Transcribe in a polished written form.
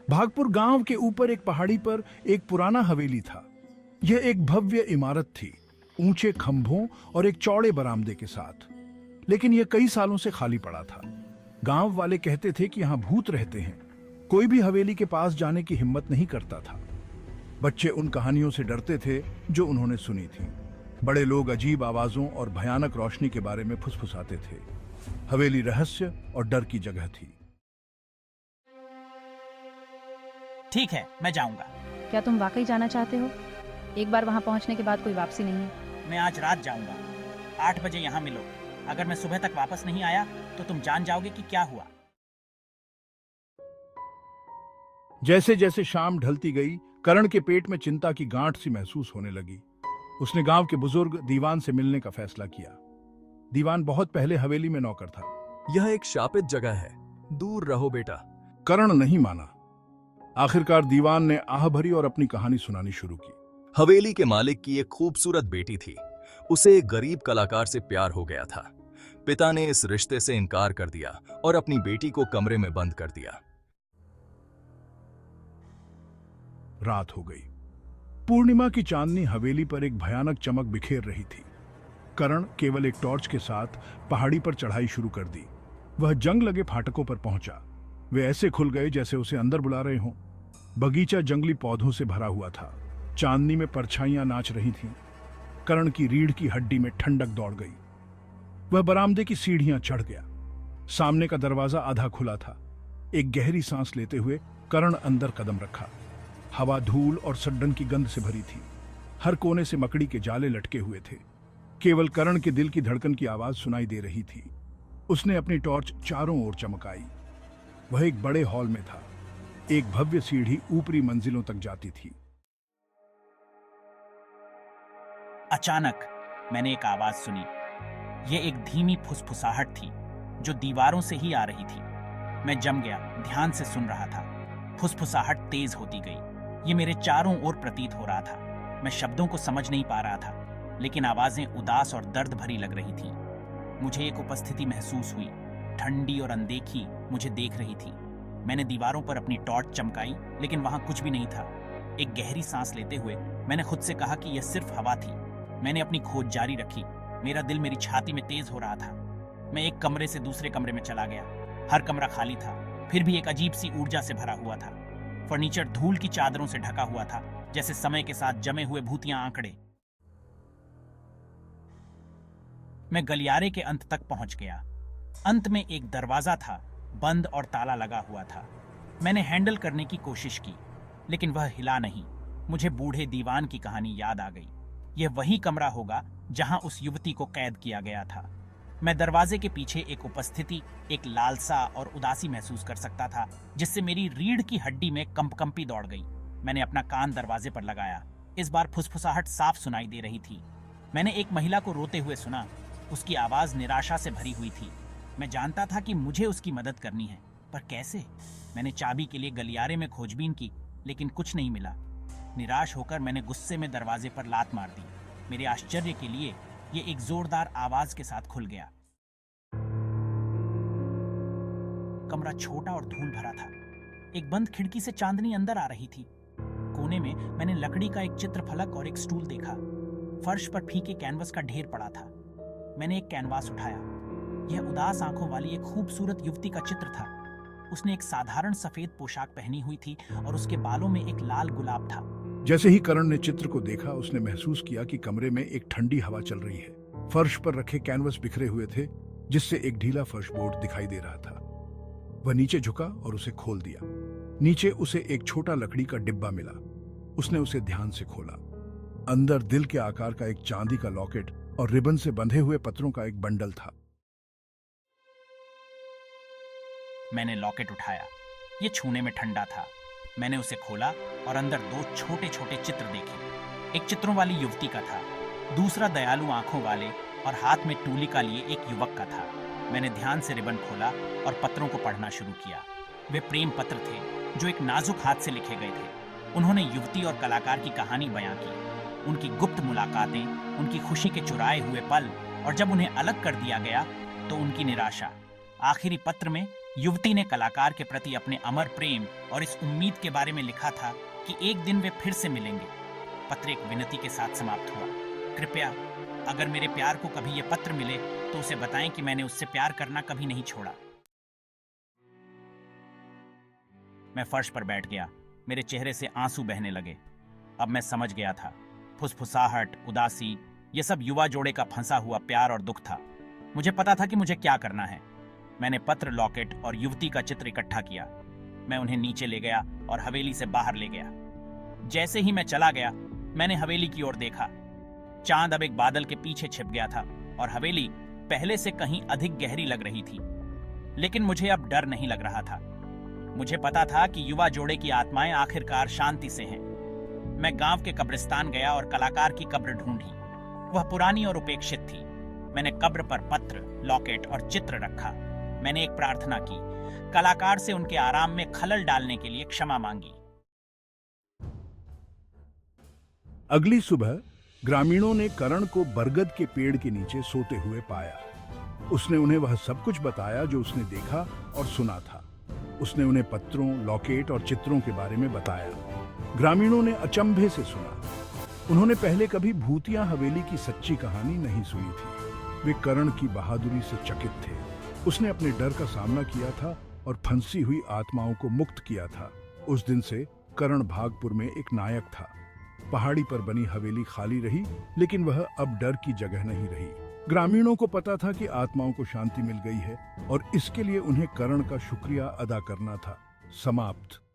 भागपुर गांव के ऊपर एक पहाड़ी पर एक पुराना हवेली था। यह एक भव्य इमारत थी, ऊंचे खंभों और एक चौड़े बरामदे के साथ। लेकिन यह कई सालों से खाली पड़ा था। गांव वाले कहते थे कि यहां भूत रहते हैं। कोई भी हवेली के पास जाने की हिम्मत नहीं करता था। बच्चे उन कहानियों से डरते थे जो उन्होंने सुनी थी। बड़े लोग अजीब आवाजों और भयानक रोशनी के बारे में फुसफुसाते थे। हवेली रहस्य और डर की जगह थी। ठीक है, मैं जाऊंगा। क्या तुम वाकई जाना चाहते हो? एक बार वहां पहुंचने के बाद कोई वापसी नहीं है। मैं आज रात जाऊंगा। 8 बजे यहाँ मिलो। अगर मैं सुबह तक वापस नहीं आया तो तुम जान जाओगे कि क्या हुआ। जैसे जैसे शाम ढलती गई, करण के पेट में चिंता की गांठ सी महसूस होने लगी। उसने गांव के बुजुर्ग दीवान से मिलने का फैसला किया। दीवान बहुत पहले हवेली में नौकर था। यह एक शापित जगह है, दूर रहो बेटा। करण नहीं माना। आखिरकार दीवान ने आह भरी और अपनी कहानी सुनानी शुरू की। हवेली के मालिक की एक खूबसूरत बेटी थी। उसे एक गरीब कलाकार से प्यार हो गया था। पिता ने इस रिश्ते से इनकार कर दिया और अपनी बेटी को कमरे में बंद कर दिया। रात हो गई। पूर्णिमा की चांदनी हवेली पर एक भयानक चमक बिखेर रही थी। करण केवल एक टॉर्च के साथ पहाड़ी पर चढ़ाई शुरू कर दी। वह जंग लगे फाटकों पर पहुंचा। वे ऐसे खुल गए जैसे उसे अंदर बुला रहे हों। बगीचा जंगली पौधों से भरा हुआ था। चांदनी में परछाइयां नाच रही थीं। करण की रीढ़ की हड्डी में ठंडक दौड़ गई। वह बरामदे की सीढ़ियां चढ़ गया। सामने का दरवाजा आधा खुला था। एक गहरी सांस लेते हुए करण अंदर कदम रखा। हवा धूल और सड्डन की गंध से भरी थी। हर कोने से मकड़ी के जाले लटके हुए थे। केवल करण के दिल की धड़कन की आवाज सुनाई दे रही थी। उसने अपनी टॉर्च चारों ओर चमकाई। वह एक बड़े हॉल में था। एक भव्य सीढ़ी ऊपरी मंजिलों तक जाती थी। अचानक मैंने एक आवाज सुनी। यह एक धीमी फुसफुसाहट थी जो दीवारों से ही आ रही थी। मैं जम गया, ध्यान से सुन रहा था। फुसफुसाहट तेज होती गई। ये मेरे चारों ओर प्रतीत हो रहा था। मैं शब्दों को समझ नहीं पा रहा था, लेकिन आवाजें उदास और दर्द भरी लग रही थी। मुझे एक उपस्थिति महसूस हुई, ठंडी और अनदेखी मुझे देख रही थी। मैंने दीवारों पर अपनी टॉर्च चमकाई, लेकिन वहां कुछ भी नहीं था। एक गहरी सांस लेते हुए मैंने खुद से कहा कि यह सिर्फ हवा थी। मैंने अपनी खोज जारी रखी। मेरा दिल मेरी छाती में तेज हो रहा था। मैं एक कमरे से दूसरे कमरे में चला गया। हर कमरा खाली था, फिर भी एक अजीब सी ऊर्जा से भरा हुआ था। फर्नीचर धूल की चादरों से ढका हुआ था, जैसे समय के साथ जमे हुए भूतिया आंकड़े। मैं गलियारे के अंत तक पहुंच गया। अंत में एक दरवाजा था, बंद और ताला लगा हुआ था। मैंने हैंडल करने की कोशिश की, लेकिन वह हिला नहीं। मुझे बूढ़े दीवान की कहानी याद आ गई। यह वही कमरा होगा जहां उस युवती को कैद किया गया था। मैं दरवाजे के पीछे एक उपस्थिति, एक लालसा और उदासी महसूस कर सकता था, जिससे मेरी रीढ़ की हड्डी में कंपकंपी दौड़ गई। मैंने अपना कान दरवाजे पर लगाया। इस बार फुसफुसाहट साफ सुनाई दे रही थी। मैंने एक महिला को रोते हुए सुना। उसकी आवाज निराशा से भरी हुई थी। मैं जानता था कि मुझे उसकी मदद करनी है, पर कैसे? मैंने चाबी के लिए गलियारे में खोजबीन की, लेकिन कुछ नहीं मिला। निराश होकर मैंने गुस्से में दरवाजे पर लात मार दी। मेरे आश्चर्य के लिए यह एक जोरदार आवाज के साथ खुल गया। कमरा छोटा और धूल भरा था। एक बंद खिड़की से चांदनी अंदर आ रही थी। कोने में मैंने लकड़ी का एक चित्रफलक और एक स्टूल देखा। फर्श पर फीके कैनवस का ढेर पड़ा था। मैंने एक कैनवास उठाया। यह उदास आंखों वाली एक खूबसूरत युवती का चित्र था। उसने एक साधारण सफेद पोशाक पहनी हुई थी और उसके बालों में एक लाल गुलाब था। जैसे ही करण ने चित्र को देखा, उसने महसूस किया कि कमरे में एक ठंडी हवा चल रही है। फर्श पर रखे कैनवस बिखरे हुए थे, जिससे एक ढीला फर्श बोर्ड दिखाई दे रहा था। वह नीचे झुका और उसे खोल दिया। नीचे उसे एक छोटा लकड़ी का डिब्बा मिला। उसने उसे ध्यान से खोला। अंदर दिल के आकार का एक चांदी का लॉकेट और रिबन से बंधे हुए पत्रों का एक बंडल था। मैंने लॉकेट उठाया। यह छूने में ठंडा था। मैंने उसे खोला और अंदर 2 छोटे छोटे चित्र देखे। एक चित्रों वाली युवती का था, दूसरा दयालु आंखों वाले और हाथ में टूलिका लिए एक युवक का था। मैंने ध्यान से रिबन खोला और पत्रों को पढ़ना शुरू किया। वे प्रेम पत्र थे जो एक नाजुक हाथ से लिखे गए थे। उन्होंने युवती और कलाकार की कहानी बयां की, उनकी गुप्त मुलाकातें, उनकी खुशी के चुराए हुए पल, और जब उन्हें अलग कर दिया गया तो उनकी निराशा। आखिरी पत्र में युवती ने कलाकार के प्रति अपने अमर प्रेम और इस उम्मीद के बारे में लिखा था कि एक दिन वे फिर से मिलेंगे। पत्र एक विनती के साथ समाप्त हुआ। कृपया अगर मेरे प्यार को कभी यह पत्र मिले तो उसे बताएं कि मैंने उससे प्यार करना कभी नहीं छोड़ा। मैं फर्श पर बैठ गया। मेरे चेहरे से आंसू बहने लगे। अब मैं समझ गया था। फुसफुसाहट, उदासी, यह सब युवा जोड़े का फंसा हुआ प्यार और दुख था। मुझे पता था कि मुझे क्या करना है। मैंने पत्र, लॉकेट और युवती का चित्र इकट्ठा किया। मैं उन्हें नीचे ले गया और हवेली से बाहर ले गया। जैसे ही मैं चला गया, मैंने हवेली की ओर देखा। चांद अब एक बादल के पीछे छिप गया था और हवेली पहले से कहीं अधिक गहरी लग रही थी। लेकिन मुझे अब डर नहीं लग रहा था। मुझे पता था कि युवा जोड़े की आत्माएं आखिरकार शांति से हैं। मैं गांव के कब्रिस्तान गया और कलाकार की कब्र ढूंढी। वह पुरानी और उपेक्षित थी। मैंने कब्र पर पत्र, लॉकेट और चित्र रखा। मैंने एक प्रार्थना की। कलाकार से उनके आराम में खलल डालने के लिए क्षमा मांगी। अगली सुबह ग्रामीणों ने करण को बरगद के पेड़ के नीचे सोते हुए पाया। उसने उन्हें वह सब कुछ बताया जो उसने देखा और सुना था। उसने उन्हें पत्रों, लॉकेट और चित्रों के बारे में बताया। ग्रामीणों ने अचंभे से सुना। उन्होंने पहले कभी भूतिया हवेली की सच्ची कहानी नहीं सुनी थी। वे करण की बहादुरी से चकित थे। उसने अपने डर का सामना किया था और फंसी हुई आत्माओं को मुक्त किया था। उस दिन से करण भागपुर में एक नायक था। पहाड़ी पर बनी हवेली खाली रही, लेकिन वह अब डर की जगह नहीं रही। ग्रामीणों को पता था कि आत्माओं को शांति मिल गई है और इसके लिए उन्हें करण का शुक्रिया अदा करना था। समाप्त।